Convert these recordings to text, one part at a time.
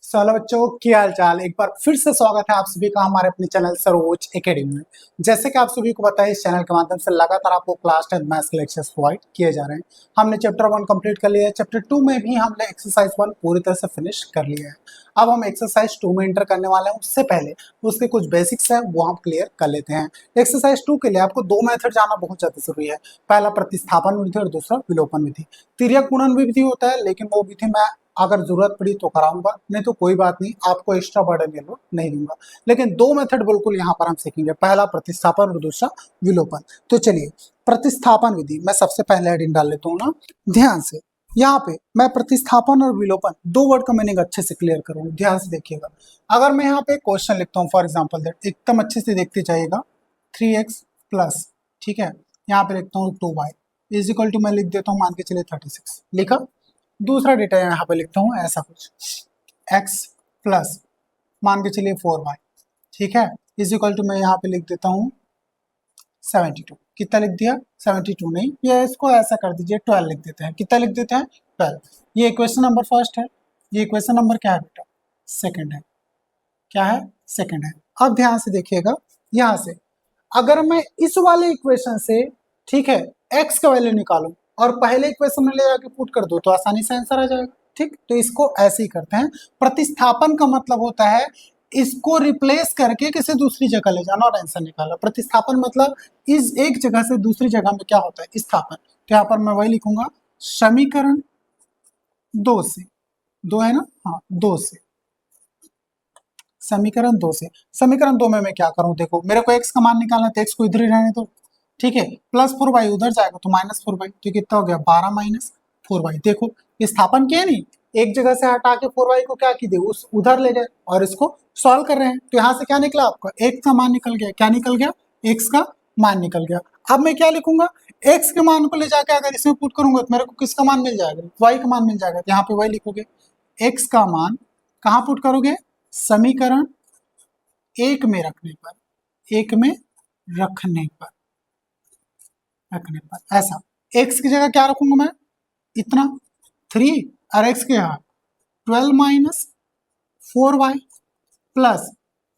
Hello बच्चों, क्या हाल चाल। एक बार फिर से स्वागत है आप सभी का हमारे अपने चैनल सरोज एकेडमी में। जैसे कि आप सभी को पता है, इस चैनल के माध्यम से लगातार आपको क्लास 10 मैथ्स के लेक्चर्स प्रोवाइड किए जा रहे हैं। हमने चैप्टर 1 कंप्लीट कर लिया है। चैप्टर 2 में भी हमने एक्सरसाइज 1 पूरी तरह से फिनिश कर लिया है। अब हम एक्सरसाइज 2 में एंटर करने वाले हैं। उससे पहले उसके कुछ बेसिक्स हैं, वो हम क्लियर कर लेते हैं। एक्सरसाइज 2 के लिए आपको दो मेथड जाना बहुत ज्यादा जरूरी है। पहला प्रतिस्थापन विधि और दूसरा विलोपन विधि। तिर्यक गुणन विधि होता है, लेकिन वो विधि मैं अगर जरूरत पड़ी तो कराऊंगा, नहीं तो कोई बात नहीं, आपको एक्स्ट्रा बर्डन ये लोड नहीं दूंगा। लेकिन दो मेथड बिल्कुल यहाँ पर हम सीखेंगे, पहला प्रतिस्थापन और दूसरा विलोपन। तो चलिए, प्रतिस्थापन विधि मैं सबसे पहले हेडिंग डाल लेता हूँ ना, ध्यान से। यहाँ पे मैं प्रतिस्थापन और विलोपन दो वर्ड का मीनिंग अच्छे से क्लियर करूंगा, ध्यान से देखिएगा। अगर मैं यहाँ पे क्वेश्चन लिखता हूँ, फॉर एग्जाम्पल दैट, एकदम अच्छे से देखते जाइएगा, 3x प्लस, ठीक है, यहाँ पे लिखता हूँ 2y इज इक्वल टू, मैं लिख देता हूँ, मान के चलिए 36 लिखा। दूसरा डेटा यहाँ पे लिखता हूँ ऐसा कुछ, x प्लस मान के चलिए 4y, ठीक है, इज इक्वल टू मैं यहाँ पे लिख देता हूँ 72। कितना लिख दिया? 72 नहीं, ये इसको ऐसा कर दीजिए, 12 लिख देते हैं। कितना लिख देते हैं? 12। ये इक्वेशन नंबर फर्स्ट है, ये इक्वेशन नंबर क्या है बेटा? सेकंड है। क्या है? सेकंड है। अब ध्यान से देखिएगा, यहाँ से अगर मैं इस वाले इक्वेशन से, ठीक है, x का वैल्यू निकालूं और पहले इक्वेशन में ले जाके पुट कर दो तो आसानी से आंसर आ जाएगा। ठीक, तो इसको ऐसे ही करते हैं। प्रतिस्थापन का मतलब होता है इसको रिप्लेस करके किसी दूसरी जगह ले जाना और आंसर निकालना। प्रतिस्थापन मतलब इस एक जगह से दूसरी जगह में क्या होता है? स्थापन। तो यहाँ पर मैं वही लिखूंगा, समीकरण 2 से, 2 है ना, हाँ, 2 से, समीकरण 2 से। समीकरण 2 में मैं क्या करूं? देखो, मेरे को x का मान निकालना है तो x को इधर ही रहने दो, ठीक है, प्लस 4y उधर जाएगा तो माइनस 4y, तो कितना हो गया? 12 माइनस 4y। देखो, स्थापन किया नहीं, एक जगह से हटा के 4y को क्या की दे, उस उधर ले गए और इसको सॉल्व कर रहे हैं। तो यहाँ से क्या निकला आपका? x का मान निकल गया। क्या निकल गया? x का मान निकल गया। अब मैं क्या लिखूंगा? x के मान को ले जाके अगर इसमें पुट करूंगा तो मेरे को किसका मान मिल जाएगा? y का मान मिल जाएगा। यहाँ पे y लिखोगे, x का मान कहाँ पुट करोगे? समीकरण 1 में रखने पर, 1 में रखने पर, ऐसा। x की जगह क्या रखूंगा मैं? इतना 3, और x के यहाँ 12 minus 4y plus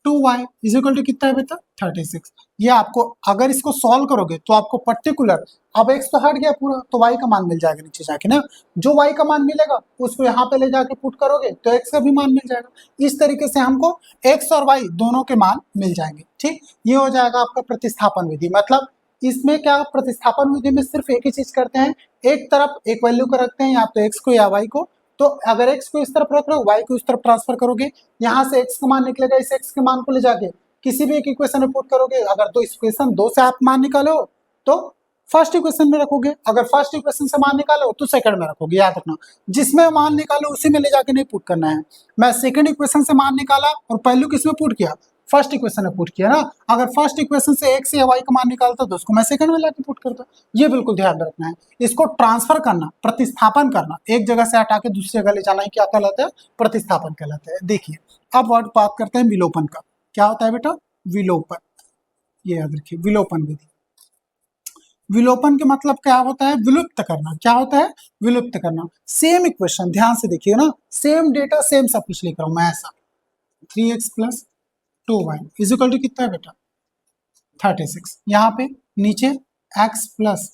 2y is equal to कितना है बेटा? 36। ये आपको अगर इसको सॉल्व करोगे तो आपको पर्टिकुलर, अब x तो हट गया पूरा, तो y का मान मिल जाएगा नीचे जाके ना। जो y का मान मिलेगा उसको यहाँ पे ले जाके पुट करोगे तो x का भी मान मिल जाएगा। इस तरीके से हमको x और y दोनों के मान मिल जाएंगे। ठीक, ये हो जाएगा आपका प्रतिस्थापन विधि। मतलब इसमें क्या, प्रतिस्थापन विधि में सिर्फ एक ही चीज करते हैं, एक तरफ एक वैल्यू को रखते हैं, या तो x को या y को। तो अगर x को इस तरफ रख रहे हो, y को इस तरफ ट्रांसफर करोगे, यहाँ से x का मान निकलेगा, इस x के मान को ले जाके किसी भी एक इक्वेशन में पुट करोगे। अगर तो इक्वेशन 2 से आप मान निकालो तो फर्स्ट इक्वेशन में रखोगे, अगर फर्स्ट इक्वेशन से मान निकालो तो सेकंड में रखोगे। याद रखना, जिसमें मान निकालो उसी में ले जाके नहीं पुट करना है। मैं सेकंड इक्वेशन से मान निकाला और पहलू किसमें पुट किया? फर्स्ट इक्वेशन में पुट किया ना। अगर फर्स्ट इक्वेशन से x या y का मान निकालता तो उसको मैं सेकंड में लाके पुट करता। ये बिल्कुल ध्यान रखना है। इसको ट्रांसफर करना, प्रतिस्थापन करना, एक जगह से हटा के दूसरी जगह ले जाना ही क्या कहलाता है? प्रतिस्थापन कहलाता है। देखिए, अब वर्ड बात करते हैं विलोपन का। क्या होता है बेटा? विलोपन। ये याद रखिए, विलोपन विधि। विलोपन के मतलब क्या होता है? विलुप्त करना। क्या होता है? विलुप्त करना। सेम इक्वेशन, ध्यान से देखिए ना, सेम डेटा सेम सब कुछ लिख रहा हूं मैं ऐसा। 3x plus 2y is equal to कितना है बेटा? 36। यहाँ पे नीचे x plus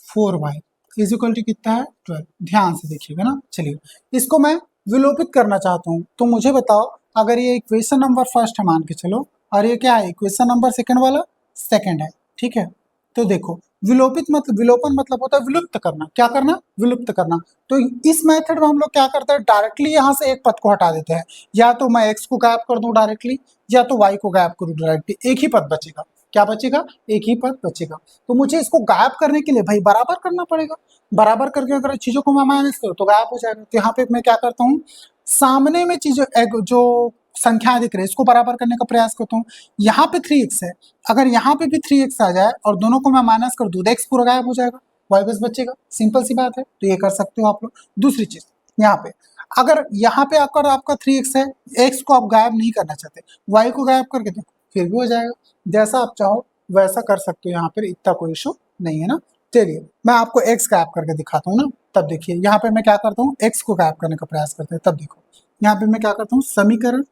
4y is equal to कितना है? 12। ध्यान से देखिएगा ना। चलिए, इसको मैं विलोपित करना चाहता हूँ, तो मुझे बताओ, अगर ये इक्वेशन नंबर फर्स्ट है मान के चलो, और ये क्या है? इक्वेशन नंबर सेकंड वाला सेकंड है, ठीक है। तो देखो, विलोपित मतलब, विलोपन मतलब होता है विलुप्त करना। क्या करना? विलुप्त करना। तो इस मेथड में हम लोग क्या करते हैं? डायरेक्टली यहाँ से एक पद को हटा देते हैं। या तो मैं x को गायब कर दूं डायरेक्टली, या तो y को गायब करूं डायरेक्टली। एक ही पद बचेगा। क्या बचेगा? एक ही पद बचेगा। तो मुझे इसको गायब करने के लिए भाई बराबर करना पड़ेगा। बराबर करके अगर चीजों को मैं माइनस करूँ तो गायब हो जाएगा। तो यहाँ पे मैं क्या करता हूँ, सामने में चीजें जो संख्या दिख रही है इसको बराबर करने का प्रयास करता हूँ। यहाँ पे 3x है, अगर यहाँ पे भी 3x आ जाए और दोनों को मैं माइनस कर दूं तो x पूरा गायब हो जाएगा, y बस बचेगा। सिंपल सी बात है। तो ये कर सकते हो आप लोग। दूसरी चीज, यहाँ पे अगर यहाँ पे आकर आपका 3x है, x को आप गायब नहीं करना चाहते, y को गायब करके देखो फिर भी हो जाएगा। जैसा आप चाहो वैसा कर सकते हो, यहाँ पर इतना कोई इशू नहीं है ना। चलिए, मैं आपको x गायब करके दिखाता हूँ ना, तब देखिए। यहाँ पे मैं क्या करता हूँ, x को गायब करने का प्रयास करते हैं, तब देखो। यहाँ पे मैं क्या करता हूँ, समीकरण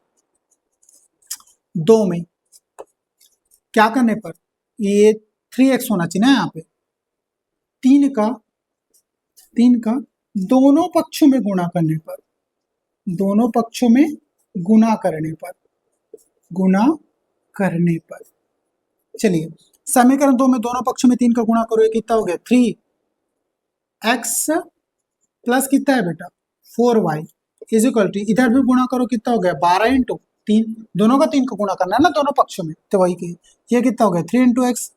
2 में क्या करने पर, ये 3x होना चाहिए ना, यहाँ पे 3 का दोनों पक्षों में गुणा करने पर, दोनों पक्षों में गुणा करने पर, चलिए समीकरण 2 में दोनों पक्षों में 3 का गुणा करो, ये कितना हो गया, 3x प्लस कितना है बेटा, 4y इज इक्वल टू, इधर भी गुणा करो, कितना हो गया, 12 इंटू 3, दोनों का 3 का गुणा करना है ना दोनों पक्षों में, तो वही के ये कितना हो गया, 3 इंटू एक्स,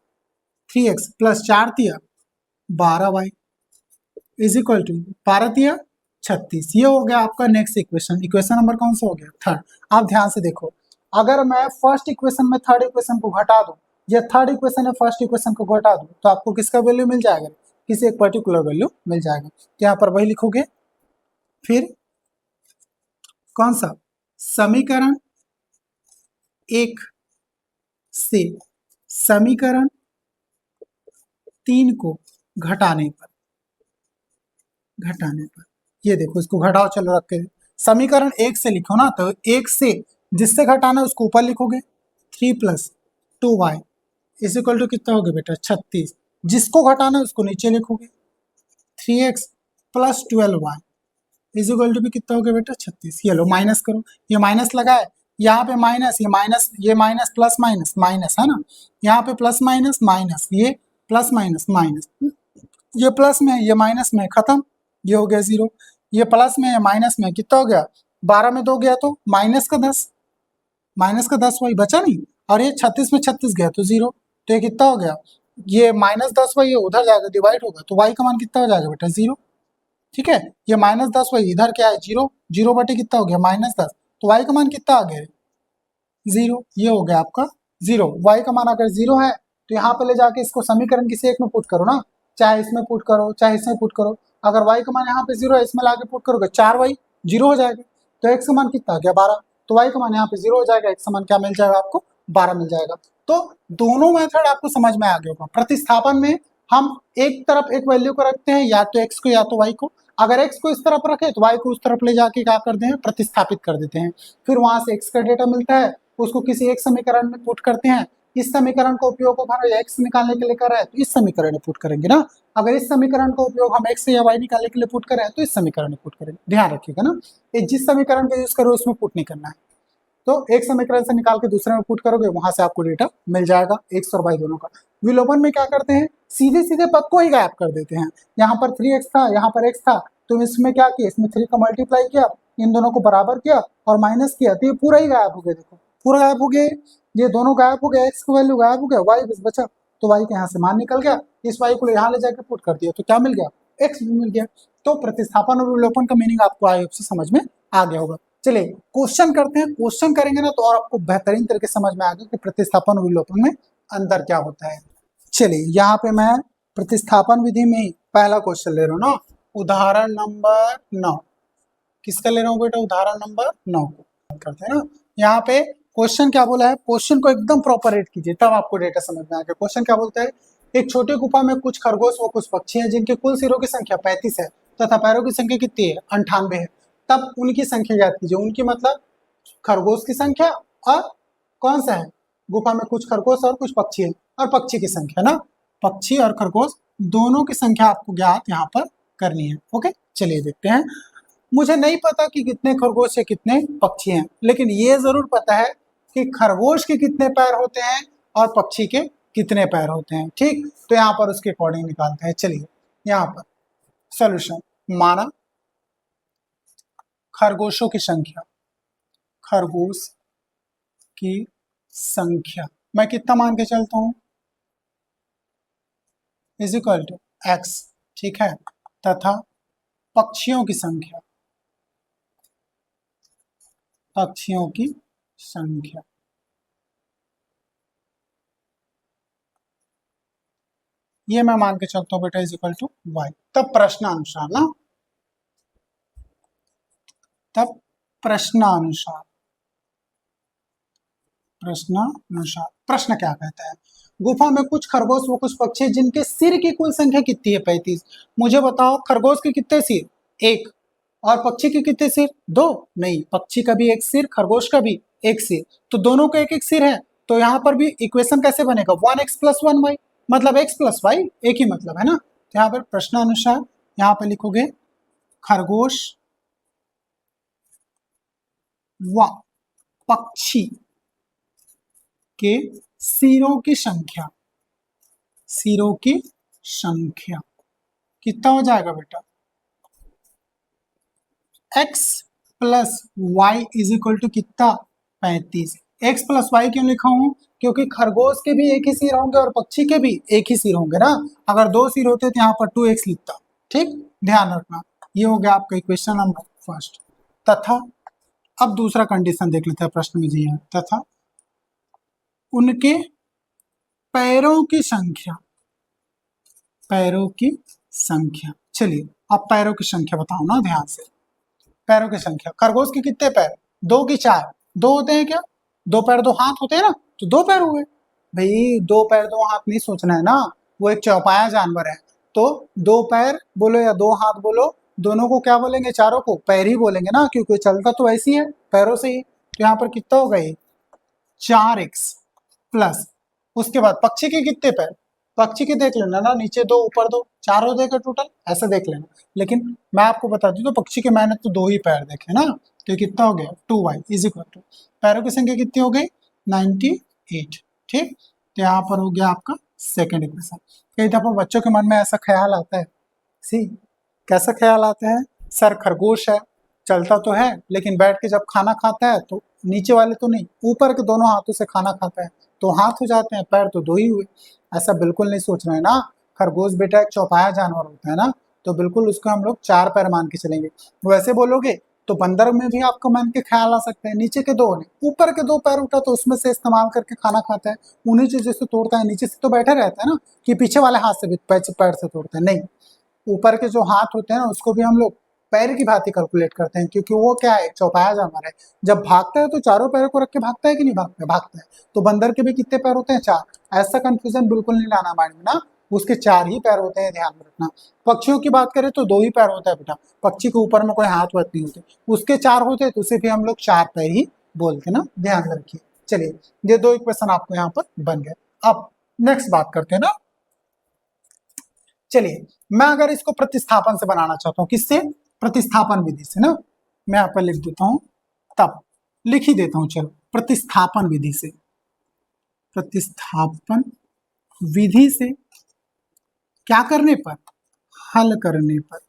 3x प्लस 4 तिया 12y इज इक्वल टू 12 तिया 36। ये हो गया आपका नेक्स्ट इक्वेशन। इक्वेशन नंबर कौन सा हो गया, थर्ड। आप ध्यान से देखो, अगर मैं फर्स्ट इक्वेशन में थर्ड इक्वेशन को घटा दूं, या थर्ड इक्वेशन में फर्स्ट इक्वेशन को घटा दूं, तो आपको किसका वैल्यू मिल जाएगा, किसी एक पर्टिकुलर वैल्यू मिल जाएगा। तो यहाँ पर वही लिखोगे, फिर कौन सा, समीकरण 1 से समीकरण 3 को घटाने पर, ये देखो इसको घटाओ, चलो रख के समीकरण 1 से लिखो ना, तो 1 से जिससे घटाना है उसको ऊपर लिखोगे, 3 plus 2y is equal to कितना हो गया बेटा, 36। जिसको घटाना है उसको नीचे लिखोगे, 3x plus 12y is equal to भी कितना हो गया बेटा, 36। ये लो माइनस करो, ये माइनस लगा है, यहाँ पे माइनस, ये माइनस प्लस माइनस माइनस है ना, यहाँ पे प्लस माइनस माइनस, ये प्लस माइनस माइनस, ये प्लस में ये माइनस में, खत्म, ये हो गया 0, ये प्लस में माइनस में, कितना हो गया, 12 में 2 गया तो माइनस का 10, वही बचा नहीं, और ये 36 में 36 गया तो 0, तो ये कितना हो गया, ये -10 वही उधर जाएगा, डिवाइड होगा, तो y का मान कितना हो जाएगा बेटा, 0। ठीक है, ये -10 वही इधर क्या है, 0, 0 बटे कितना हो गया, -10, तो y का मान कितना आ गया, 0। ये हो गया आपका 0। y का मान अगर 0 है तो यहाँ पे ले जाके इसको समीकरण किसी एक में पुट करो ना, चाहे इसमें पुट करो चाहे इसमें पुट करो। अगर y का मान यहाँ पे 0 है, इसमें लाके पुट करोगे 4y 0 हो जाएगा, तो x का मान कितना आ गया, 12, तो y का मान यहाँ पे 0 हो जाएगा, x का मान क्या मिल जाएगा आपको, 12 मिल जाएगा। तो दोनों मेथड आपको समझ में आ गया होगा। प्रतिस्थापन में हम एक तरफ एक वैल्यू को रखते हैं, या तो x को या तो y को। अगर x को इस तरफ रखे तो y को उस तरफ ले जाके क्या करते हैं, प्रतिस्थापित कर देते हैं। फिर वहां से x का डेटा मिलता है, उसको किसी एक समीकरण में पुट करते हैं। इस समीकरण का उपयोग अगर x निकालने के लिए कर रहे हैं तो इस समीकरण में पुट करेंगे ना, अगर इस समीकरण का उपयोग हम x या y निकालने के लिए पुट कर रहे हैं तो इस समीकरण में पुट करेंगे। ध्यान रखिएगा ना, ये जिस समीकरण का यूज करो उसमें पुट नहीं करना है। तो एक समीकरण से निकाल के दूसरे में पुट करोगे, वहां से आपको डेटा मिल जाएगा x और y दोनों का। विलोपन में क्या करते हैं, सीधे सीधे पद को ही गायब कर देते हैं। यहाँ पर 3x था, यहाँ पर x था, तो इसमें क्या किया, इसमें 3 का मल्टीप्लाई किया, इन दोनों को बराबर किया और माइनस किया, तो ये पूरा ही गायब हो गया। देखो पूरा गायब हो गया, ये दोनों गायब हो गया, x का वैल्यू गायब हो गया, y बस बचा, तो y के यहाँ से मान निकल गया, इस y को यहाँ ले जाकर पुट कर दिया, तो क्या मिल गया, x भी मिल गया। तो प्रतिस्थापन और विलोपन का मीनिंग आपको आई होप से समझ में आ गया होगा। चलिए क्वेश्चन करते हैं, क्वेश्चन करेंगे ना तो और आपको बेहतरीन तरीके से समझ में आ गया कि प्रतिस्थापन और विलोपन में अंतर क्या होता है। चलिए यहाँ पे मैं प्रतिस्थापन विधि में ही पहला क्वेश्चन ले रहा हूँ ना, उदाहरण नंबर 9। किसका ले रहा हूँ बेटा, उदाहरण नंबर 9 को करते हैं ना। यहाँ पे क्वेश्चन क्या बोला है, क्वेश्चन को एकदम प्रॉपर रीड कीजिए तब आपको डेटा समझ में आएगा। क्वेश्चन क्या बोलता है, एक छोटी गुफा में कुछ खरगोश व कुछ पक्षी हैं जिनके कुल सिरों की संख्या 35 है तथा पैरों की संख्या कितनी है, 98 है। तब उनकी संख्या याद कीजिए, उनकी मतलब खरगोश की संख्या और कौन सा है, गुफा में कुछ खरगोश और कुछ पक्षी है, और पक्षी की संख्या ना, पक्षी और खरगोश दोनों की संख्या आपको ज्ञात यहाँ पर करनी है। ओके चलिए देखते हैं। मुझे नहीं पता कि कितने खरगोश या कितने पक्षी हैं, लेकिन ये जरूर पता है कि खरगोश के कितने पैर होते हैं और पक्षी के कितने पैर होते हैं। ठीक, तो यहाँ पर उसके अकॉर्डिंग निकालते हैं। चलिए यहाँ पर सॉल्यूशन, माना खरगोशों की संख्या, खरगोश की संख्या मैं कितना मान के चलता हूं, इज इक्वल टू एक्स, ठीक है, तथा पक्षियों की संख्या, पक्षियों की संख्या ये मैं मान के चलता हूं बेटा इज इक्वल टू वाई। तब प्रश्नानुसार ना, तब प्रश्नानुसार, प्रश्नानुसार प्रश्न क्या कहता है, गुफा में कुछ खरगोश व कुछ पक्षी जिनके सिर की कुल संख्या कितनी है, 35। मुझे बताओ खरगोश के कितने सिर, एक, और पक्षी के कितने सिर? 2। नहीं, पक्षी का भी एक सिर, खरगोश का भी एक सिर, तो दोनों का एक एक सिर है। तो यहाँ पर भी इक्वेशन कैसे बनेगा? 1x + 1y, मतलब x + y एक ही मतलब है ना। तो यहाँ पर प्रश्नानुसार यहाँ पर लिखोगे खरगोश व पक्षी के सिरों की संख्या, सिरों की संख्या कितना हो जाएगा बेटा? x + y = कितना? 35। x + y क्यों लिखा हूं? क्योंकि खरगोश के भी एक ही सिर होंगे और पक्षी के भी एक ही सिर होंगे ना। अगर 2 सिर होते तो यहाँ पर 2x लिखता। ठीक, ध्यान रखना। ये हो गया आपका इक्वेशन नंबर फर्स्ट। तथा अब दूसरा कंडीशन देख लेते हैं प्रश्न में जी है। तथा उनके पैरों की संख्या, पैरों की संख्या। चलिए अब पैरों की संख्या बताओ ना ध्यान से। पैरों की संख्या, खरगोश के कितने पैर? 2 की 4? 2 होते हैं क्या? 2 पैर 2 हाथ होते हैं ना, तो 2 पैर हुए। भाई 2 पैर 2 हाथ नहीं सोचना है ना, वो एक चौपाया जानवर है। तो 2 पैर बोलो या 2 हाथ बोलो, दोनों को क्या बोलेंगे? चारों को पैर ही बोलेंगे ना, क्योंकि चलता तो ऐसी है पैरों से ही। तो यहाँ पर कितना होगा ये? 4x प्लस, उसके बाद पक्षी के कितने पैर? पक्षी के देख लेना ना, नीचे 2 ऊपर 2, 4 हो जाएगा टोटल, ऐसा देख लेना। लेकिन मैं आपको बता दूं तो पक्षी के मैंने तो 2 ही पैर देखे ना, तो कितना हो गया? 2y = पैरों की संख्या कितनी हो गई? 98। ठीक, तो यहाँ पर हो गया आपका सेकेंड इक्वेशन। कई दफा बच्चों के मन में ऐसा ख्याल आता है, सी कैसा ख्याल आता है? सर खरगोश है, चलता तो है, लेकिन बैठ के जब खाना खाता है तो नीचे वाले तो नहीं, ऊपर के दोनों हाथों से खाना खाता है, तो हाथ हो जाते हैं, पैर तो 2 ही हुए। ऐसा बिल्कुल नहीं सोचना है ना। खरगोश बेटा एक चौपाया जानवर होता है ना, तो बिल्कुल उसको हम लोग 4 पैर मान के चलेंगे। वैसे बोलोगे तो बंदर में भी आपको मन के ख्याल आ सकते हैं, नीचे के 2 नहीं, ऊपर के 2 पैर उठा तो उसमें से इस्तेमाल करके खाना खाता है, उन्हीं चीजों से तोड़ता है। नीचे से तो बैठा रहता है ना, कि पीछे वाले हाथ से भी पैर से तोड़ता है, नहीं, ऊपर के जो हाथ होते हैं ना उसको भी हम लोग पैर की भांति कैलकुलेट करते हैं, क्योंकि वो क्या है? चौपाया जानवर है। जब भागता है तो चारों पैरों को रख के भागता है कि नहीं भागता है? भागता है। तो बंदर के भी कितने पैर होते हैं? 4। ऐसा कंफ्यूजन बिल्कुल नहीं लाना माइंड में ना, उसके 4 ही पैर होते हैं, ध्यान में रखना। पक्षियों की बात करें तो 2 ही पैर होता है बेटा, पक्षी के ऊपर में कोई हाथ वाथ नहीं होते, उसके 4 होते तो उसे भी हम लोग 4 पैर ही बोलते ना, ध्यान में रखिए। चलिए ये 2 इक्वेशन आपको यहाँ पर बन गए। अब नेक्स्ट बात करते हैं ना। चलिए मैं अगर इसको प्रतिस्थापन से बनाना चाहता हूं, किससे? प्रतिस्थापन विधि से ना। मैं यहाँ पर लिख देता हूं, तब लिख ही देता हूं, चलो प्रतिस्थापन विधि से। प्रतिस्थापन विधि से क्या करने पर? हल करने पर,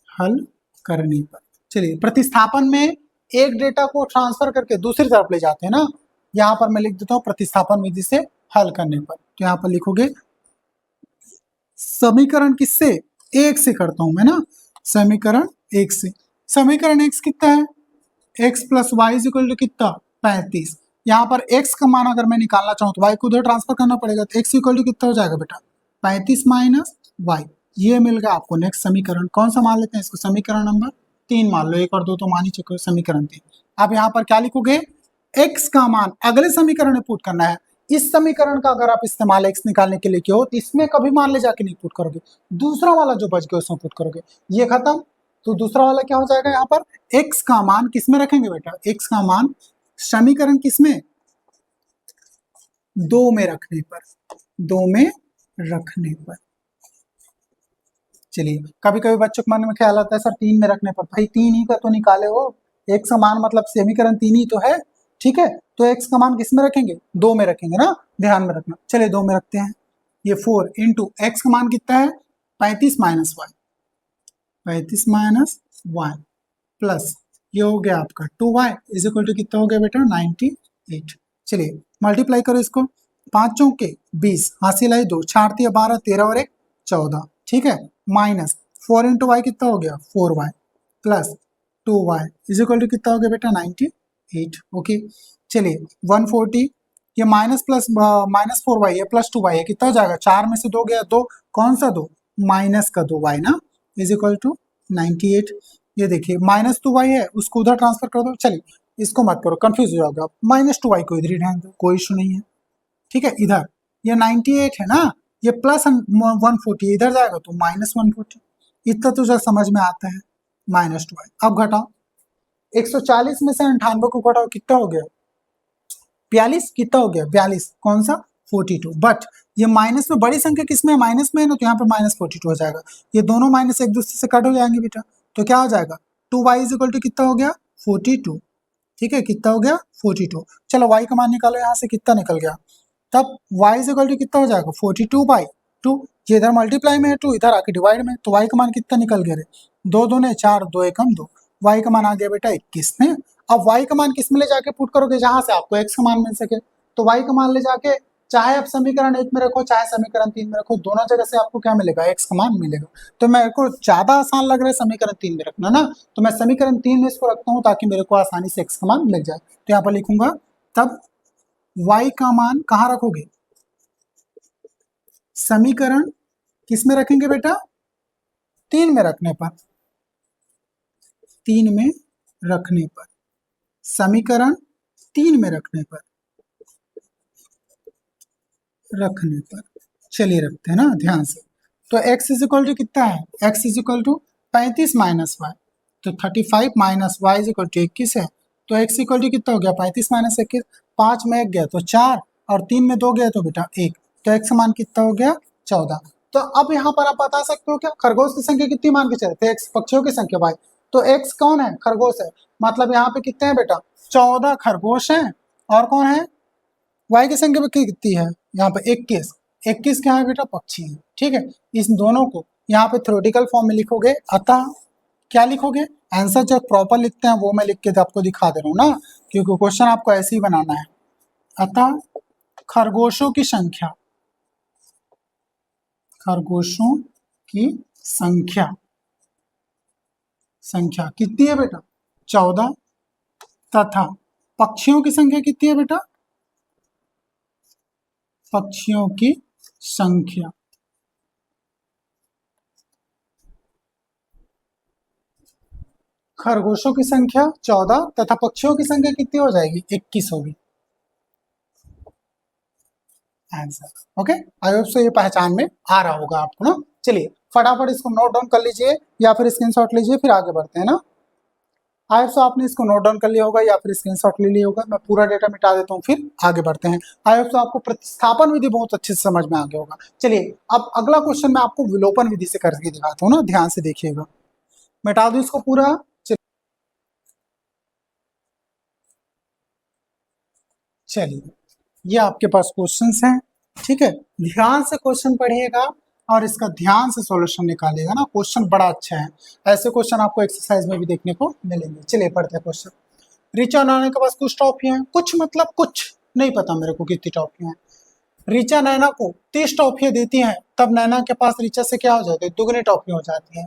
हल करने पर। चलिए प्रतिस्थापन में एक डेटा को ट्रांसफर करके दूसरी तरफ ले जाते हैं ना, यहां पर मैं लिख देता हूं प्रतिस्थापन विधि से हल करने पर। तो यहां पर लिखोगे समीकरण किससे? 1 से करता हूं मैं ना, समीकरण 1 से। समीकरण x कितना है? x + y = कितना? 35। यहाँ पर x का मान अगर मैं निकालना चाहूँ तो y को उधर ट्रांसफर करना पड़ेगा, तो x = कितना हो जाएगा बेटा? 35 - y। ये मिल गया आपको नेक्स्ट समीकरण। कौन सा मान लेते हैं इसको? समीकरण नंबर 3 मान लो, 1 और 2 तो मान ही चुके हो, समीकरण 3। अब यहाँ पर क्या लिखोगे? x का मान अगले समीकरण में पुट करना है। इस समीकरण का अगर आप इस्तेमाल x निकालने के लिए किया हो तो इसमें कभी मान ले जाके नहीं पुट करोगे, दूसरा वाला जो बच गया उसमें पुट करोगे। ये खत्म, तो दूसरा वाला क्या हो जाएगा? यहाँ पर x का मान किसमें रखेंगे बेटा? x का मान समीकरण किसमें? 2 में रखने पर, 2 में रखने पर। चलिए कभी कभी बच्चों के मन में ख्याल आता है सर 3 में रखने पर। भाई 3 ही का तो निकाले हो, x का मान मतलब समीकरण 3 ही तो है, ठीक है। तो x का मान किस में रखेंगे? 2 में रखेंगे ना, ध्यान में रखना। चलिए 2 में रखते हैं। ये 4 इंटू x का मान कितना है? 35 - y, 35 - y प्लस ये हो गया आपका 2y = कितना हो गया बेटा? 98। चलिए मल्टीप्लाई करो इसको, 5 चौके 20, हासिल आई 2, 4 × 12, 13 और 1 14, ठीक है। माइनस 4 × y कितना हो गया? 4y प्लस 2y = कितना हो गया बेटा? 98। ओके चलिए 140, ये -4y है प्लस 2y है, कितना हो जाएगा? 4 में से 2 गया 2, कौन सा 2? माइनस का 2y ना, = 98। ये देखिए -2y है, उसको उधर ट्रांसफर कर दो। चलिए इसको मत करो, कंफ्यूज हो जाओगे आप, -2y को इधर ही रहने दो, कोई इशू नहीं है, ठीक है। इधर ये 98 है ना, ये प्लस 140 इधर जाएगा तो -140। इतना तो जो समझ में आता है, -2y। अब घटाओ, 140 में से 98 को घटाओ, कितना हो गया 42, कितना हो गया 42, कौन सा 42। बट ये माइनस में बड़ी संख्या किसमें माइनस में है ना, तो यहाँ पे -42 हो जाएगा। ये दोनों माइनस एक दूसरे से कट हो जाएंगे बेटा, तो क्या हो जाएगा 2y इक्वल टू कितना हो गया 42। ठीक है, कितना हो गया 42। चलो y का मान निकालो, यहाँ से कितना निकल गया, तब y इक्वल टू कितना हो जाएगा 42/2। ये इधर मल्टीप्लाई में है 2, इधर आके डिवाइड में, तो y का मान कितना निकल गया रे, 2 दूने 4, 2 एकम 2, y का मान आ गया बेटा 21 में। अब y का मान किस में ले जाके पुट करोगे, जहां से आपको x का मान मिल सके, तो y का मान ले जाके चाहे आप समीकरण 1 में रखो चाहे समीकरण 3 में रखो, दोनों जगह से आपको क्या मिलेगा x का मान मिलेगा। तो मेरे को ज्यादा आसान लग रहा है समीकरण 3 में रखना ना, तो मैं समीकरण 3 में इसको रखता हूँ ताकि मेरे को आसानी से x का मान मिल जाए। तो यहाँ पर लिखूंगा, तब y का मान कहाँ रखोगे, समीकरण किस में रखेंगे बेटा 3 में रखने पर, 3 में रखने पर, समीकरण 3 में रखने पर, चलिए रखते हैं ना ध्यान से। तो x इज इक्वल टू कितना है, x is equal to 35 minus y, तो 35 minus y is equal to 21 है। तो x इक्वल टू कितना हो गया 35 माइनस 21, 5 में 1 गया तो 4, और 3 में 2 गया तो बेटा 1, तो x का मान कितना हो गया 14। तो अब यहाँ पर आप बता सकते हो क्या खरगोश की संख्या कितनी मान के चलते हैं, x पक्षियों की संख्या y, तो x कौन है खरगोश है, मतलब यहाँ पे कितने हैं बेटा 14 खरगोश हैं, और कौन है y की संख्या कितनी है यहाँ पे 21, 21 क्या है बेटा पक्षी है। ठीक है, इस दोनों को यहाँ पे थ्योरेटिकल फॉर्म में लिखोगे, अतः क्या लिखोगे, आंसर जब प्रॉपर लिखते हैं वो मैं लिख के आपको दिखा दे रहा हूँ ना, क्योंकि क्वेश्चन आपको ऐसे ही बनाना है। अतः खरगोशों की संख्या, खरगोशों की संख्या कितनी है बेटा 14, तथा पक्षियों की संख्या कितनी है बेटा, पक्षियों की संख्या खरगोशों की संख्या 14 तथा पक्षियों की संख्या कितनी हो जाएगी 21 होगी answer. Okay, I hope so ये पहचान में आ रहा होगा आपको ना। चलिए फटाफट इसको नोट डाउन कर लीजिए या फिर स्क्रीनशॉट लीजिए, फिर आगे बढ़ते हैं ना। आई होप सो आपने इसको नोट डाउन कर लिया होगा या फिर स्क्रीनशॉट ले लिया होगा। मैं पूरा डेटा मिटा देता हूँ, फिर आगे बढ़ते हैं। आई होप सो आपको प्रतिस्थापन विधि बहुत अच्छे से समझ में आ गया होगा। चलिए अब अगला क्वेश्चन मैं आपको विलोपन विधि से करके दिखाता हूँ ना, ध्यान से देखिएगा, मिटा दू इसको पूरा। चलिए ये आपके पास क्वेश्चंस हैं, ठीक है, ध्यान से क्वेश्चन पढ़िएगा और इसका ध्यान से सॉल्यूशन निकालिएगा ना। क्वेश्चन बड़ा अच्छा है, ऐसे क्वेश्चन आपको एक्सरसाइज में भी देखने को मिलेंगे। चलिए पढ़ते हैं क्वेश्चन। ऋचा नैना के पास कुछ टॉफियां हैं, कुछ मतलब कुछ नहीं पता मेरे को कितनी टॉफियां हैं। ऋचा नैना को 30 टॉफियां देती हैं, तब नैना के पास ऋचा से क्या हो जाती है, दुगनी टॉफियां हो जाती हैं।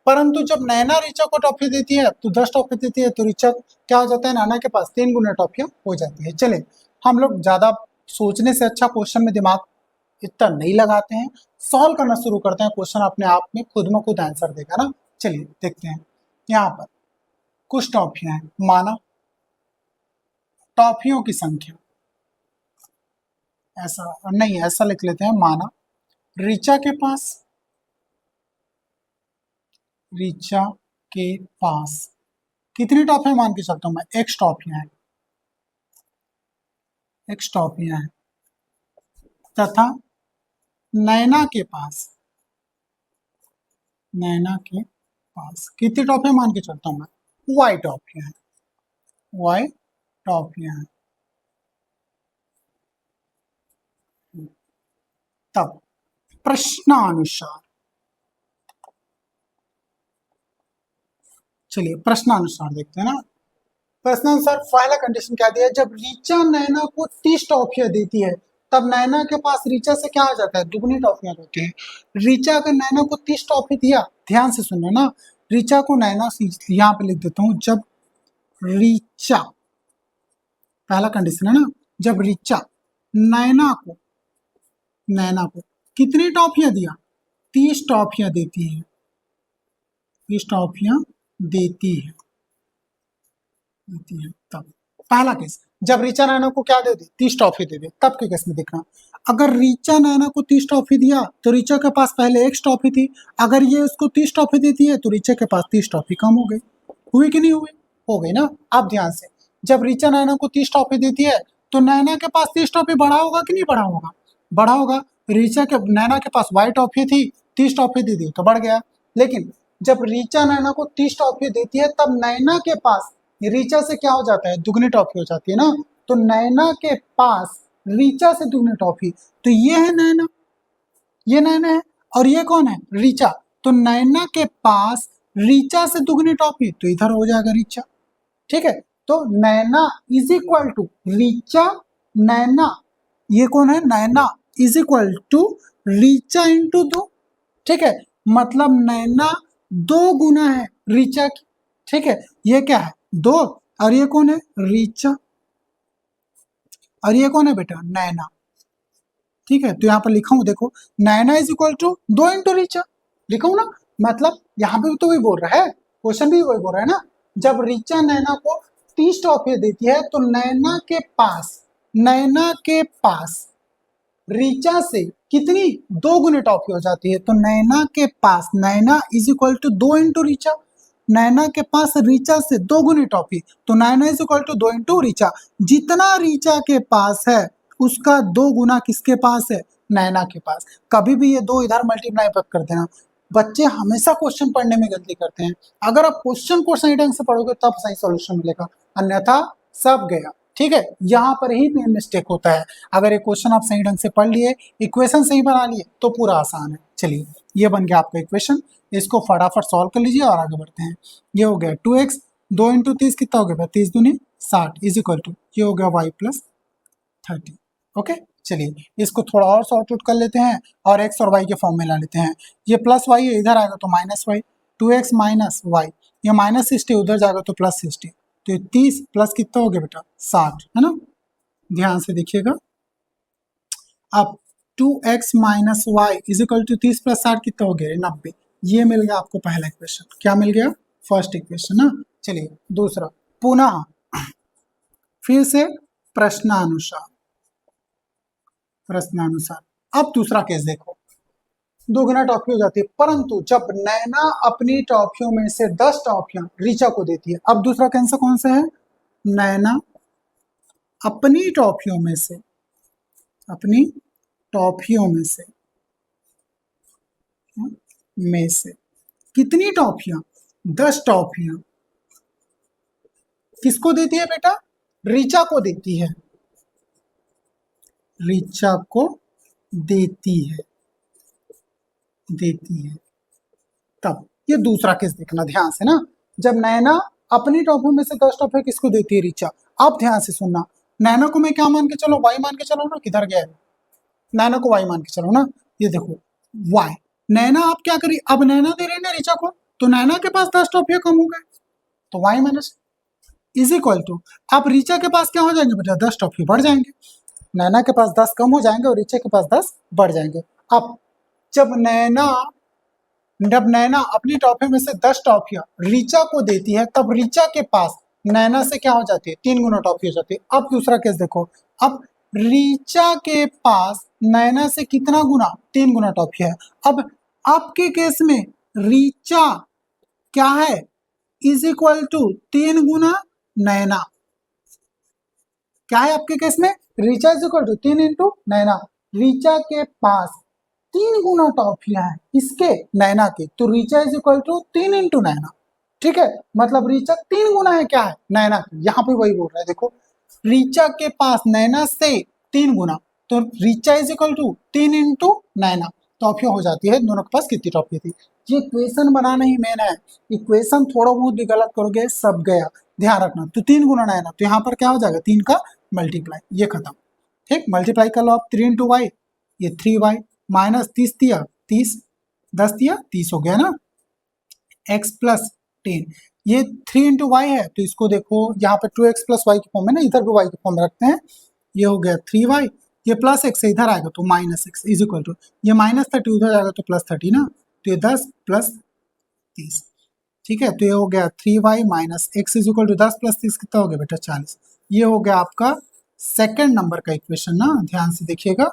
परंतु जब नैना ऋचा को टॉफी देती है तो 10 टॉफी देती है, तो ऋचा क्या हो जाता है, नैना के पास 3 गुना टॉफियां हो जाती है। चले हम लोग ज्यादा सोचने से अच्छा क्वेश्चन में दिमाग इतना नहीं लगाते हैं, सॉल्व करना शुरू करते हैं, क्वेश्चन अपने आप में खुद में खुद आंसर देगा ना। चलिए देखते हैं, यहाँ पर कुछ टॉफियां हैं, माना टॉफियों की संख्या, ऐसा नहीं ऐसा लिख लेते हैं, माना ऋचा के पास, ऋचा के पास कितनी टॉफियां मान के चलता हूं मैं, एक्स टॉफियां हैं, एक्स टॉफियां हैं, तथा नैना के पास, नैना के पास कितनी टॉफियां मान के चलता हूं मैं, वाई टॉफियां हैं, वाई टॉफियां हैं। तब प्रश्नानुसार, चलिए प्रश्नानुसार देखते हैं ना। प्रश्नानुसार पहला कंडीशन क्या दिया है, जब ऋचा नैना को 30 टॉफियां देती है, तब नैना के पास ऋचा से क्या आ जाता है, दुगनी टॉफियां होती है। ऋचा अगर नैना को 30 टॉफी दिया, ध्यान से सुनना ना, ऋचा को नैना से यहाँ पे लिख देता हूं, जब ऋचा, पहला कंडीशन है ना, जब ऋचा नैना को, नैना को कितनी टॉफियां दिया, 30 टॉफियां देती है, 30 टॉफियां देती है, तब पहला केस, जब रीचा नैना को क्या दे दे, 30 टॉफी दे दे, तब के केस में देखना। अगर रीचा नैना को 30 टॉफी दिया तो रीचा के पास पहले X टॉफी थी, अगर ये उसको 30 टॉफी देती है तो रीचा के पास 30 टॉफी कम हो गई। हुई कि नहीं हुई? हो गई ना। अब ध्यान से, जब रीचा नैना को 30 टॉफी देती है तो नैना के पास 30 टॉफी बढ़ा होगा कि नहीं बढ़ा होगा? बढ़ा होगा। नैना के पास Y टॉफी थी, 30 टॉफी दे दी तो बढ़ गया। लेकिन जब रीचा नैना को 30 टॉफी देती है तब नैना के पास रीचा से क्या हो जाता है, दुगनी टॉफी हो जाती है ना। तो नैना के पास रीचा से दुगनी टॉफी, तो ये है नैना, ये नैना है, और ये कौन है, रीचा। तो नैना के पास रीचा से दुगनी टॉफी, तो इधर हो जाएगा रीचा। ठीक है, तो Naina is equal to Richa, Naina ये कौन है, Naina is equal to Richa into 2। ठीक है, मतलब नैना 2 गुना है रीचा की। ठीक है, ये क्या है 2, और ये कौन है, रीचा, और ये कौन है बेटा, नैना। ठीक है, तो यहाँ पर लिखा हूं देखो, Naina is equal to 2 into Richa, लिखा हूं ना। मतलब यहाँ पे तो वही बोल रहा है, क्वेश्चन भी वही बोल रहा है ना। जब रीचा नैना को 30 टॉफी देती है तो नैना के पास रीचा से कितनी, 2 गुने टॉफी हो जाती है। तो नैना के पास, Naina is equal to 2 into Richa, Naina के पास रीचा से 2 गुनी टॉफी, तो Naina is equal to 2 into Richa. जितना रीचा के पास है उसका 2 गुना किसके पास है, नैना के पास। कभी भी ये 2 इधर मल्टीप्लाई कर देना। बच्चे हमेशा क्वेश्चन पढ़ने में गलती करते हैं। अगर आप क्वेश्चन को सही ढंग से पढ़ोगे तब सही सॉल्यूशन मिलेगा, अन्यथा सब गया। ठीक है, यहाँ पर ही मेन मिस्टेक होता है। अगर ये क्वेश्चन आप सही ढंग से पढ़ लिए, इक्वेशन सही बना लिए तो पूरा आसान है। चलिए, ये बन गया आपका इक्वेशन, इसको फटाफट सॉल्व कर लीजिए और आगे बढ़ते हैं। ये हो गया 2x, 2 इंटू 30 कितना हो गया, 30 दूनी 60 इज इक्वल टू, ये हो गया y प्लस 30। ओके, चलिए इसको थोड़ा और सॉर्ट आउट कर लेते हैं और x और y के फॉर्म में ला लेते हैं। ये प्लस y है, इधर आएगा तो minus y, 2x minus y, ये माइनस 60 उधर जाएगा तो प्लस 60, तो ये 30 प्लस कितना हो गया बेटा, 60, है ना। ध्यान से देखिएगा, अब 2x minus y is equal to 30 plus 60 कितना हो गया, 90। ये मिल गया आपको पहला इक्वेशन। क्या मिल गया, फर्स्ट इक्वेशन ना। चलिए दूसरा, पुनः फिर से प्रश्नानुसार, अब दूसरा केस देखो, 2 गुना टॉफी हो जाती है, परंतु जब नैना अपनी टॉफियों में से 10 टॉफियां रीचा को देती है। अब दूसरा कैंसर कौन सा है, नैना अपनी टॉफियों में से, कितनी टॉफियां, 10 टॉफियां किसको देती है बेटा, रीचा को देती है, रीचा को देती है, तब ये दूसरा केस देखना ध्यान से ना। जब नैना अपनी टॉफियों में से 10 टॉफियां किसको देती है, रीचा। अब ध्यान से सुनना, नैना को मैं क्या मान के चलो, वाई मान के चलो ना, किधर गया है, नैना को वाई मान के चलो ना। ये देखो वाई, नैना आप क्या करी, अब नैना दे रही है ना रीचा को, तो नैना के पास 10 टॉफियां कम हो गए, तो y minus is equal to, अब रीचा के पास क्या हो जाएंगे बेटा, 10 टॉफी बढ़ जाएंगे। नैना के पास 10 कम हो जाएंगे और रीचा के पास 10 बढ़ जाएंगे। अब जब नैना अपनी टॉफी में से 10 टॉफियां रीचा को देती है, तब रीचा के पास नैना से क्या हो जाती है, 3 गुना टॉफी हो जाती है। अब दूसरा केस देखो, अब रीचा के पास नैना से कितना गुना, 3 गुना टॉफी है। अब आपके केस में रीचा क्या है, इज इक्वल टू 3 गुना नैना। क्या है आपके केस में, Richa is equal to 3 into Naina. Richa के पास 3 गुना टॉफियां है इसके, नैना के, तो Richa is equal to 3 into Naina. ठीक है, मतलब रीचा 3 गुना है क्या है, नैना की। यहाँ पे वही बोल रहा है, देखो रीचा के पास नैना से 3 गुना, तो Richa is equal to 3 into Naina, टॉफियां हो जाती है, दोनों के पास कितनी टॉफी थी। ये इक्वेशन बनाना ही मेन है, इक्वेशन थोड़ा बहुत भी गलत करोगे सब गया, ध्यान रखना। तो 3 गुना नैना, तो यहाँ पर क्या हो जाएगा, 3 का मल्टीप्लाई, ये खत्म। ठीक, मल्टीप्लाई कर लो आप, 3 इंटू वाई, ये 3y माइनस 30 दिया 30, 10 दिया 30 हो गया ना, x प्लस 10, ये 3 इंटू वाई है, तो इसको देखो यहाँ पे 2x प्लस वाई के फॉर्म में ना, इधर भी y के फॉर्म में रखते हैं। ये हो गया 3y, ये प्लस x है, इधर आएगा तो minus x is equal to, ये माइनस 30 उधर जाएगा तो प्लस 30 ना, तो ये 10 प्लस 30। ठीक है, तो ये हो गया 3y minus x is equal to 10 plus 30 कितना हो गया बेटा, 40। ये हो गया आपका सेकंड नंबर का इक्वेशन ना, ध्यान से देखिएगा।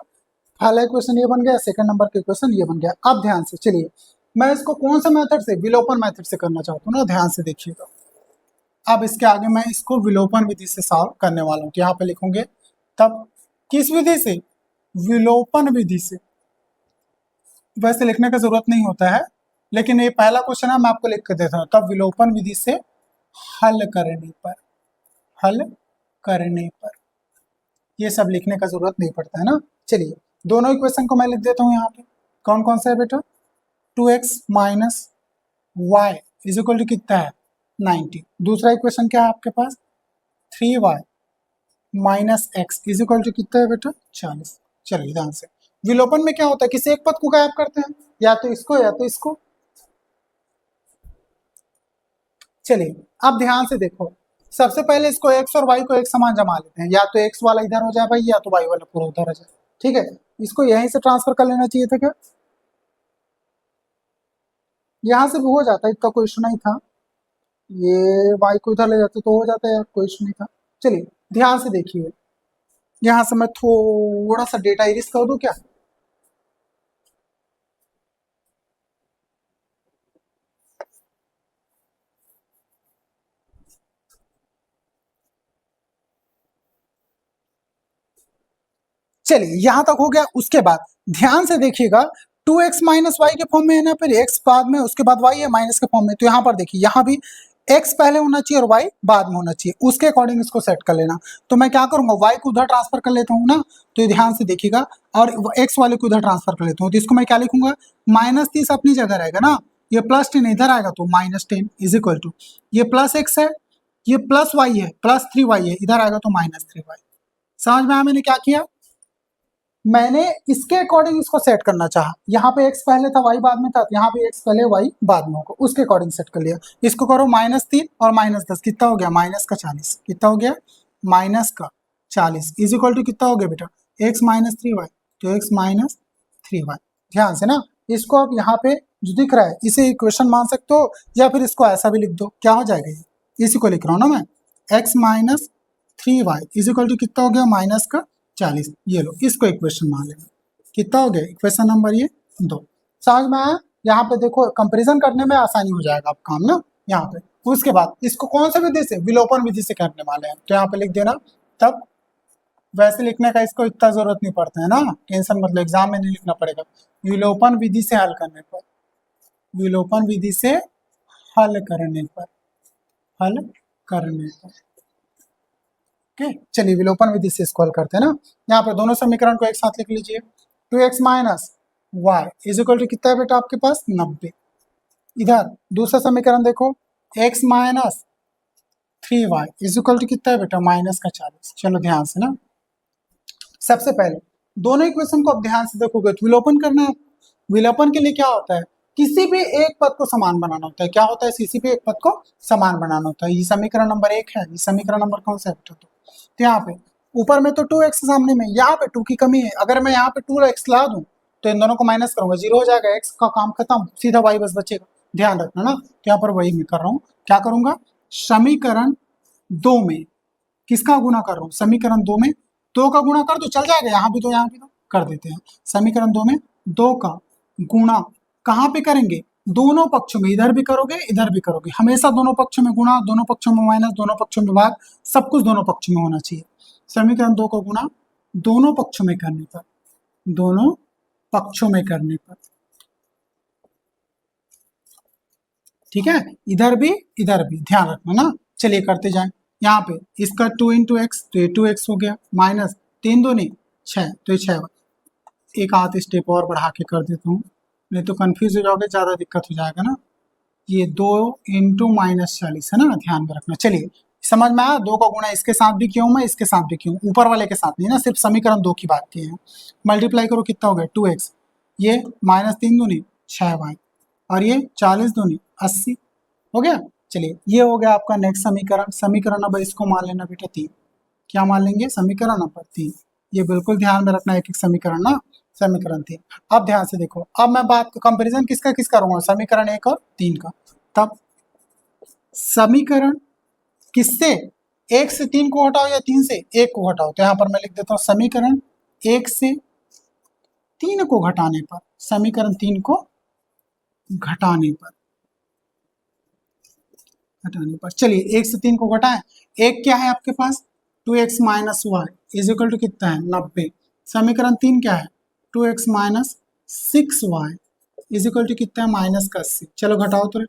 पहला इक्वेशन ये बन गया, सेकंड नंबर का इक्वेशन ये बन गया। अब ध्यान से चलिए, मैं इसको कौन सा मेथड से, विलोपन मेथड से करना चाहता हूँ ना, ध्यान से देखिएगा। अब इसके आगे मैं इसको विलोपन विधि से सॉल्व करने वाला हूँ। तो यहाँ पे लिखोगे तब किस विधि से, विलोपन विधि से। वैसे लिखने का जरूरत नहीं होता है, लेकिन ये पहला क्वेश्चन है, मैं आपको लिख कर देता हूँ। तब विलोपन विधि से हल करने पर, हल करने पर, ये सब लिखने का जरूरत नहीं पड़ता है ना। चलिए दोनों इक्वेशन को मैं लिख देता हूँ यहाँ पे। कौन कौन सा है बेटा, 2x minus y is equal to कितना है 90। दूसरा इक्वेशन क्या है आपके पास, 3y minus x is equal to कितना है बेटा 40। चलिए ध्यान से, विलोपन में क्या होता है, किसी एक पद को गायब करते हैं, या तो इसको या तो इसको। चलिए अब ध्यान से देखो, सबसे पहले इसको x और y को एक समान जमा लेते हैं, या तो x वाला इधर हो जाए भाई, या तो y वाला पूरा उधर हो जाए। ठीक है, इसको यहीं से ट्रांसफर कर लेना चाहिए था क्या, यहाँ से भी हो जाता, इतना कोई इशू नहीं था। ये y को इधर ले जाते तो हो जाता है यार, कोई इशू नहीं था। चलिए ध्यान से देखिए, यहाँ से मैं थोड़ा सा डेटा इरेज कर दूं क्या। चलिए यहां तक हो गया। उसके बाद ध्यान से देखिएगा, 2x माइनस वाई के फॉर्म में है ना, फिर x बाद में, उसके बाद y है माइनस के फॉर्म में। तो यहाँ पर देखिए, यहाँ भी x पहले होना चाहिए और y बाद में होना चाहिए, उसके अकॉर्डिंग इसको सेट कर लेना। तो मैं क्या करूंगा, y को उधर ट्रांसफर कर लेता हूँ ना, तो ध्यान से देखिएगा, और x वाले को उधर ट्रांसफर कर लेता हूँ। तो इसको मैं क्या लिखूंगा, -30 अपनी जगह रहेगा ना, ये +10 इधर आएगा तो -10 इज इक्वल टू, ये +x है, ये +y है, +3y है, इधर आएगा तो -3y। समझ में आया मैंने क्या किया, मैंने इसके अकॉर्डिंग इसको सेट करना चाहा। यहाँ पे x पहले था y बाद में था, यहाँ पे x पहले y बाद में होगा, उसके अकॉर्डिंग सेट कर लिया। इसको करो -3 और -10 कितना हो गया, -40। कितना हो गया, -40 इज इक्वल टू कितना हो गया बेटा, x माइनस 3y, तो x माइनस 3y। ध्यान से ना, इसको आप यहाँ पे जो दिख रहा है इसे इक्वेशन मान सकते हो, या फिर इसको ऐसा भी लिख दो, क्या हो जाएगा, ये इसी को लिख रहा हूँ ना मैं, x minus 3y is equal to कितना हो गया, -40। ये लो, इसको इक्वेशन मान लेना। कितना हो गया, इक्वेशन नंबर ये 2। समझ में आया, यहाँ पे देखो कंपैरिजन करने में आसानी हो जाएगा आप काम ना यहाँ पे। उसके बाद इसको कौन सा विधि से, विलोपन विधि से करने वाले हैं, तो यहाँ पे लिख देना। तब वैसे लिखने का इसको इतना जरूरत नहीं पड़ता है ना, टेंशन मतलब एग्जाम में नहीं लिखना पड़ेगा। विलोपन विधि से हल करने पर, विलोपन विधि से हल करने पर, हल करने पर, ओके। चलिए विलोपन विधि से इसको हल करते हैं ना। यहाँ पे दोनों समीकरण को एक साथ लिख लीजिए, 2x minus y is equal to कितना है बेटा आपके पास 90। इधर दूसरा समीकरण देखो, x minus 3y is equal to कितना है बेटा -40। चलो ध्यान से ना, सबसे पहले दोनों इक्वेशन को अब ध्यान से देखोगे तो विलोपन करना है। विलोपन के लिए क्या होता है, किसी भी एक पद को समान बनाना होता है। क्या होता है, किसी भी एक पद को समान बनाना होता है। ये समीकरण नंबर 1 है, ये समीकरण नंबर कौन सा है बेटा, तो यहाँ पे ऊपर में तो 2x सामने में, यहाँ पे 2 की कमी है। अगर मैं यहाँ पे 2x ला दूं तो इन दोनों को माइनस करूंगा, 0 हो जाएगा, x का काम खत्म, सीधा y बस बचेगा। ध्यान रखना ना, तो यहाँ पर वही मैं कर रहा हूँ। क्या करूंगा, समीकरण 2 में किसका गुणा कर रहा हूँ, समीकरण 2 में 2 का गुणा कर दो, चल जाएगा, यहाँ भी तो यहाँ भी तो कर देते हैं। समीकरण 2 में 2 का गुणा कहाँ पे करेंगे, दोनों पक्षों में, इधर भी करोगे इधर भी करोगे, हमेशा दोनों पक्षों में गुणा, दोनों पक्षों में माइनस, दोनों पक्षों में भाग, सब कुछ दोनों पक्षों में होना चाहिए। समीकरण 2 का गुणा दोनों पक्षों में करने पर, दोनों पक्षों में करने पर, ठीक है, इधर भी इधर भी, ध्यान रखना ना। चलिए करते जाएं, यहाँ पे इसका 2 इंटू एक्स, तो ये 2x हो गया, माइनस 3 दूनी 6, तो ये 6। एक आध स्टेप और बढ़ा के कर देता हूँ, नहीं तो कंफ्यूज हो जाओगे, ज़्यादा दिक्कत हो जाएगा ना। ये 2 इंटू -40 है ना, ध्यान में रखना। चलिए समझ में आया, 2 का गुणा इसके साथ भी क्यों, मैं इसके साथ भी क्यों, ऊपर वाले के साथ नहीं ना, सिर्फ समीकरण 2 की बात की है। मल्टीप्लाई करो, कितना हो गया 2x, ये -3 दूनी 6y, और ये 40 दूनी 80 हो गया। चलिए ये हो गया आपका नेक्स्ट समीकरण। समीकरण नंबर इसको मान लेना बेटा 3। क्या मान लेंगे, समीकरण नंबर 3। ये बिल्कुल ध्यान में रखना, एक एक समीकरण ना, समीकरण 3। अब ध्यान से देखो, अब मैं बात कंपैरिजन किसका किसका करूंगा, समीकरण 1 और 3 का। तब समीकरण किससे, 1 से 3 को हटाओ या 3 से 1 को हटाओ, तो यहाँ पर मैं लिख देता हूँ समीकरण 1 से 3 को घटाने पर, समीकरण 3 को घटाने पर चलिए 1 से 3 को घटाएं। एक क्या है आपके पास 2x minus y is equal to कितना है 90। समीकरण 3 क्या है 2x minus 6y is equal to कितना है माइनस का 80। चलो घटाओ तो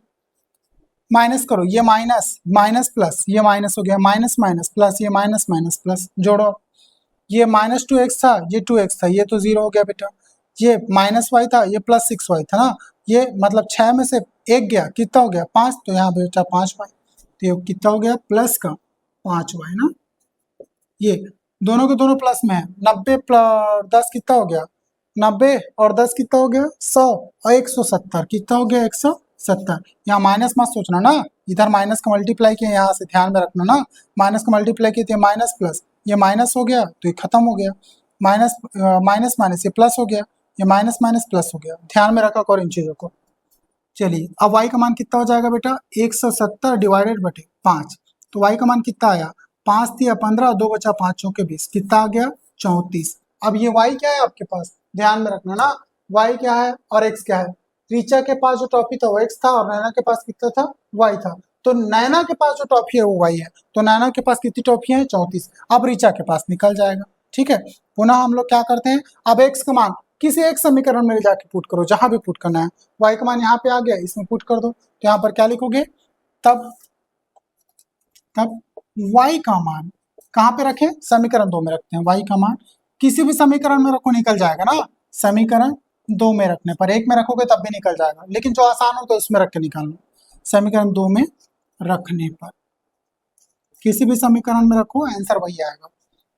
माइनस करो, ये माइनस माइनस प्लस, ये माइनस हो गया, माइनस माइनस प्लस, ये माइनस माइनस प्लस, जोड़ो, ये माइनस 2x था, ये 2x था, ये तो 0 हो गया बेटा, ये माइनस वाई था, ये प्लस 6y था ना, ये मतलब 6 में से 1 गया, कितना हो गया 5, तो यहाँ बेटा 5y, तो ये कितना हो गया प्लस का 5y ना, ये दोनों के दोनों प्लस में है। 90 प्लस 10 कितना हो गया 90 और 10 कितना हो गया 100 और 170 कितना हो गया 170। यहाँ माइनस मत सोचना ना, इधर माइनस का मल्टीप्लाई किया, यहाँ से ध्यान में रखना ना, माइनस का मल्टीप्लाई किया तो माइनस प्लस, ये माइनस हो गया तो ये खत्म हो गया, माइनस माइनस माइनस ये प्लस हो गया, ये माइनस माइनस प्लस हो गया, ध्यान में रखा करो इन चीजों को। चलिए अब y का मान कितना हो जाएगा बेटा 170 डिवाइडेड बटे 5, तो y का मान कितना आया 5 दिया 15, 2 बचा 5 चौके 20, कितना आ गया 34। अब ये y क्या है आपके पास, ध्यान में रखना ना, y क्या है और x क्या है। रीचा के पास जो टॉफी था वो x था और नैना के पास कितना था y था, तो नैना के पास जो टॉफी है वो y है, तो नैना के पास कितनी टॉफी है 34। अब रीचा के पास निकल जाएगा, ठीक है। पुनः हम लोग क्या करते हैं, अब x का मान किसी एक समीकरण में जाके पुट करो, जहां भी पुट करना है, y का मान यहाँ पे आ गया, इसमें पुट कर दो, तो यहाँ पर क्या लिखोगे तब y का मान कहाँ पे रखें समीकरण 2 में रखते हैं, y का मान किसी भी समीकरण में रखो निकल जाएगा ना, समीकरण 2 में रखने पर, एक में रखोगे तब भी निकल जाएगा, लेकिन जो आसान हो तो उसमें रख के निकाल लो। समीकरण 2 में रखने पर किसी भी समीकरण में रखो आंसर वही आएगा।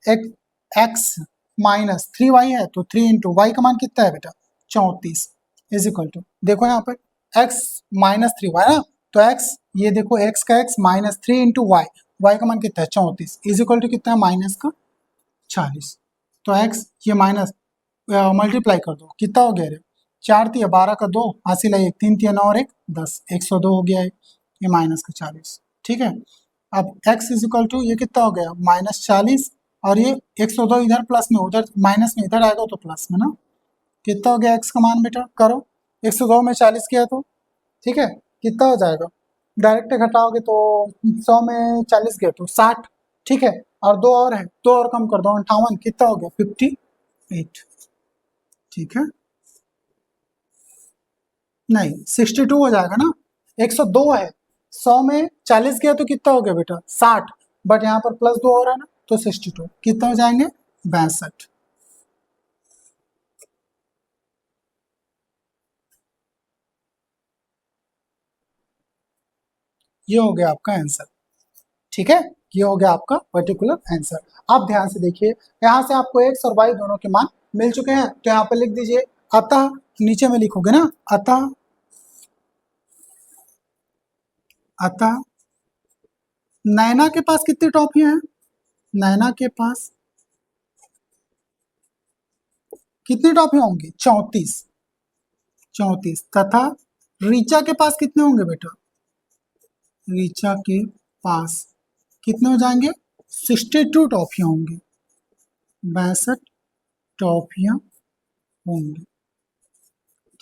एक x माइनस 3y है तो 3 इंटू वाई का मान कितना है बेटा 34 इज इक्वल टू, देखो यहाँ पर x माइनस 3y ना, तो x ये देखो x का x minus 3 into y, y का मान कितना है 34 इज इक्वल टू कितना है माइनस का 40। तो x ये माइनस मल्टीप्लाई कर दो, कितना हो गया रे 4 तिया 12 का 2 हासिल है 1, 3 तिया 9 और 1 10, 102 हो गया है, ये माइनस का 40, ठीक है। अब x इज इक्वल टू ये कितना हो गया माइनस 40 और ये 102 इधर प्लस में, उधर माइनस में, इधर आएगा तो प्लस में ना, कितना हो गया x का मान बेटा करो, 102 में 40 किया तो ठीक है कितना हो जाएगा, डायरेक्ट घटाओगे तो 100 में 40 गया तो 60, ठीक है, और 2 और है, 2 और कम कर दो 58, कितना हो गया 58, ठीक है, नहीं 62 हो जाएगा ना, 102 है, 100 में 40 गया तो कितना हो गया बेटा 60, बट यहाँ पर प्लस 2 और है ना, तो 62 कितना हो जाएंगे 62। ये हो गया आपका आंसर, ठीक है, ये हो गया आपका पर्टिकुलर आंसर। आप ध्यान से देखिए, यहाँ से आपको x और y दोनों के मान मिल चुके हैं, तो यहाँ पर लिख दीजिए अतः, नीचे में लिखोगे ना अतः, अतः नैना के पास कितनी टॉफियां हैं, नैना के पास कितनी टॉफियां होंगी 34, 34 तथा रीचा के पास कितने होंगे बेटा, रीचा के पास कितने हो जाएंगे 62 टॉफियां होंगी, 62 टॉफियां होंगी,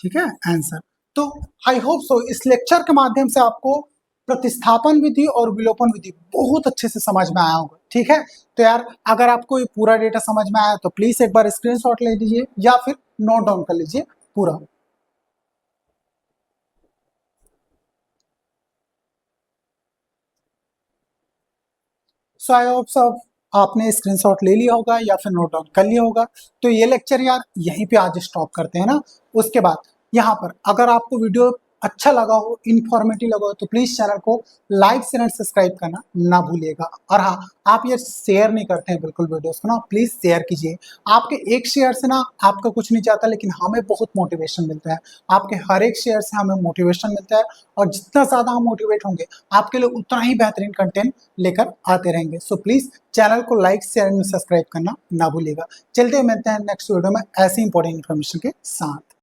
ठीक है आंसर। तो आई होप सो इस लेक्चर के माध्यम से आपको प्रतिस्थापन विधि और विलोपन विधि बहुत अच्छे से समझ में आया होगा, ठीक है। तो यार अगर आपको ये पूरा डेटा समझ में आया तो प्लीज एक बार स्क्रीनशॉट ले लीजिए या फिर नोट डाउन कर लीजिए पूरा। सो आई होप सब आपने स्क्रीनशॉट ले लिया होगा या फिर नोट डाउन कर लिया होगा। तो ये लेक्चर यार यहीं पे आज स्टॉप करते हैं ना, उसके बाद यहाँ पर अगर आपको वीडियो अच्छा लगा हो, इन्फॉर्मेटिव लगा हो, तो प्लीज चैनल को लाइक शेयर एंड सब्सक्राइब करना ना भूलिएगा। और हाँ, आप ये शेयर नहीं करते हैं बिल्कुल वीडियोस को ना, प्लीज शेयर कीजिए। आपके एक शेयर से ना आपका कुछ नहीं जाता, लेकिन हमें बहुत मोटिवेशन मिलता है, आपके हर एक शेयर से हमें मोटिवेशन मिलता है, और जितना ज्यादा हम मोटिवेट होंगे आपके लिए उतना ही बेहतरीन कंटेंट लेकर आते रहेंगे। सो प्लीज चैनल को लाइक शेयर एंड सब्सक्राइब करना ना भूलिएगा। चलते मिलते हैं नेक्स्ट वीडियो में ऐसी इंपॉर्टेंट इन्फॉर्मेशन के साथ।